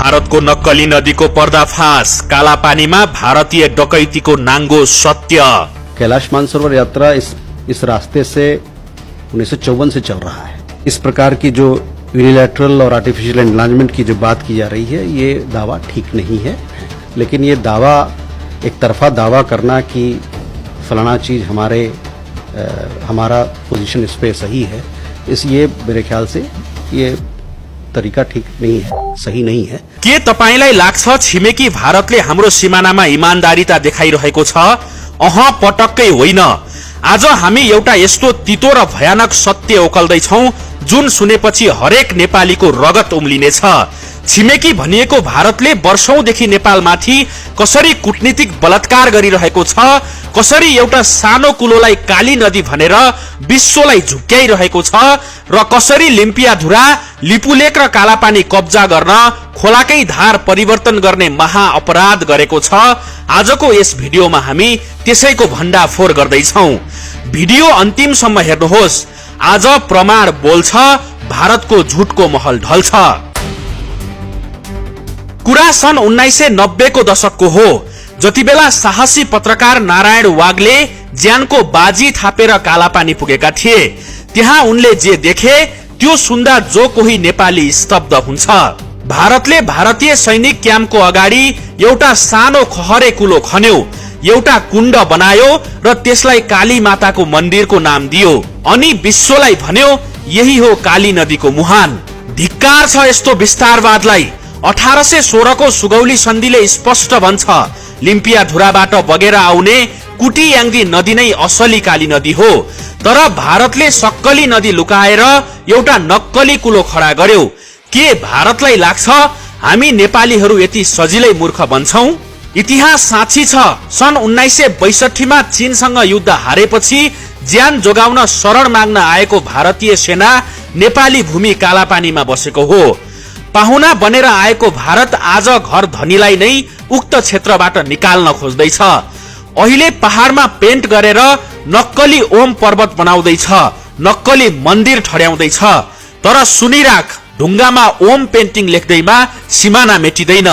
भारतको नक्कली नदीको पर्दाफाश, कालापानीमा भारतीय डकैतीको नाङ्गो सत्य। कैलाश मानसरोवर यात्रा इस रास्ते से 1954 से चल रहा है। इस प्रकार की जो यूनिलैटरल और आर्टिफिशियल एनलार्जमेंट की जो बात की जा रही है, ये दावा ठीक नहीं है। लेकिन ये दावा, एक तरफा दावा करना कि फलाना चीज हमारा पोजीशन इस पे सही है, ये मेरे ख्याल से ये तरीका ठीक नहीं है, सही नहीं है। के तपाईलाई लाग्छ छिमेकी भारतले हाम्रो सीमानामा इमानदारीता देखाइरहेको छ? पटक्कै होइन। आज हामी एउटा यस्तो तितो र भयानक सत्य ओकल्दैछौं जुन सुनेपछि हरेक नेपालीको रगत उम्लिनेछ। छिमेकी भनिएको भारतले वर्षौंदेखि नेपालमाथि कसरी कूटनीतिक बलात्कार गरिरहेको छ, कसरी एउटा सानो कुलोलाई काली नदी भनेर विश्वलाई झुक्क्याइरहेको छ र कसरी लिम्पियाधुरा, लिपुलेक र कालापानी कब्जा गर्न खोलाकै धार परिवर्तन गर्ने महाअपराध गरेको छ। आजको यस भिडियोमा हामी त्यसैको भण्डाफोर गर्दैछौं। भिडियो अन्तिमसम्म हेर्नुहोस्। आज प्रमाण बोल्छ, भारतको झुटको महल ढल्छ। कुरा सन् 1990 को दशकको हो, जति बेला साहसी पत्रकार नारायण वाग्ले ज्यानको बाजी थापेर कालापानी पुगेका थिए। त्यहाँ उनले जे देखे त्यो सुन्दा जो कोही नेपाली स्तब्ध हुन्छ। भारतले भारतीय सैनिक क्याम्पको अगाडि एउटा सानो खहरे कुलो खन्यो, एउटा कुण्ड बनायो र त्यसलाई काली माताको मन्दिरको नाम दियो अनि विश्वलाई भन्यो यही हो काली नदीको मुहान। धिक्कार छ यस्तो विस्तारवादलाई। 1816 को सुगौली सन्धिले स्पष्ट भन्छ, लिम्पियाधुराबाट बगेर आउने कुटीयाङ्गी नदी नै असली काली नदी हो। तर भारतले सक्कली नदी लुकाएर एउटा नक्कली कुलो खडा गर्यो। के भारतलाई लाग्छ हामी नेपालीहरू यति सजिलै मूर्ख बन्छौं? इतिहास साक्षी छ। सन् 1962 मा चीनसँग युद्ध हारेपछि ज्यान जोगाउन शरण माग्न आएको भारतीय सेना नेपाली भूमि कालापानीमा बसेको हो। पाहुना बनेर आएको भारत आज घर धनीलाई नै उक्त क्षेत्रबाट निकाल्न खोज्दैछ। अहिले पहाड़मा पेन्ट गरेर नक्कली ओम पर्वत बनाउँदैछ, नक्कली मन्दिर ठड्याउँदैछ। तर सुनिराख, ढुङ्गामा ओम पेन्टिङ लेख्दैमा सिमाना मेटिँदैन।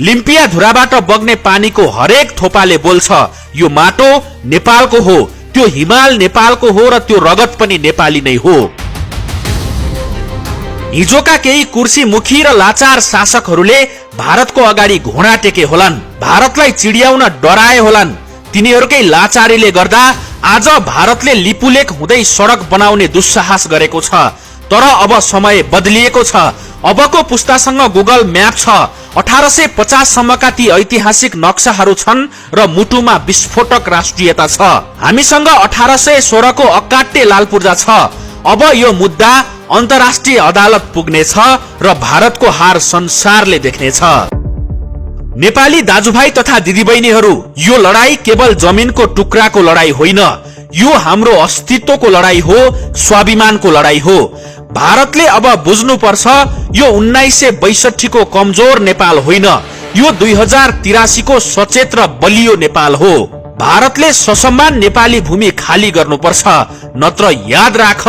लिम्पियाधुराबाट बग्ने पानीको हरेक थोपाले बोल्छ यो माटो नेपालको हो, त्यो हिमाल नेपालको हो र त्यो रगत पनि नेपाली नै हो। हिजोका केही कुर्सी मुखी र लाचार शासकहरूले भारतको अगाडि घोडा टेके होलान्, भारतलाई चिडियाउन डराए होलान्। तिनीहरूकै लाचारीले गर्दा आज भारतले लिपुलेक हुँदै सडक बनाउने दुस्साहस गरेको छ। तर अब समय बदलिएको छ। अबको पुस्तासँग गुगल म्याप छ। 1850 सम्मका ती ऐतिहासिक नक्साहरू छन् र मुटुमा विस्फोटक राष्ट्रियता छ। हामीसँग 1816 को अकाट्य लाल पूर्जा छ। अब यो मुद्दा अन्तर्राष्ट्रिय अदालत पुग्नेछ र भारतको हार संसारले देख्नेछ। नेपाली दाजुभाइ तथा दिदीबहिनीहरू, यो लडाई केवल जमिनको टुक्राको लडाई होइन, यो हाम्रो अस्तित्वको लडाई हो, स्वाभिमानको लडाई हो। भारतले अब बुझ्नुपर्छ यो 1962 को कमजोर नेपाल होइन, यो 2083 को सचेत र बलियो नेपाल हो। भारतले ससम्मान नेपाली भूमि खाली गर्नुपर्छ, नत्र याद राख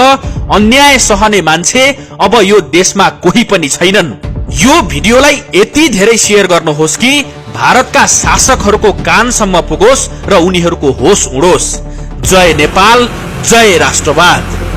अन्याय सहने मान्छे अब यो देशमा कोही पनि छैनन्। यो भिडियोलाई यति धेरै शेयर गर्नुहोस् कि भारतका शासकहरूको कानसम्म पुगोस् र उनीहरूको होस उडोस्। जय नेपाल, जय राष्ट्रवाद।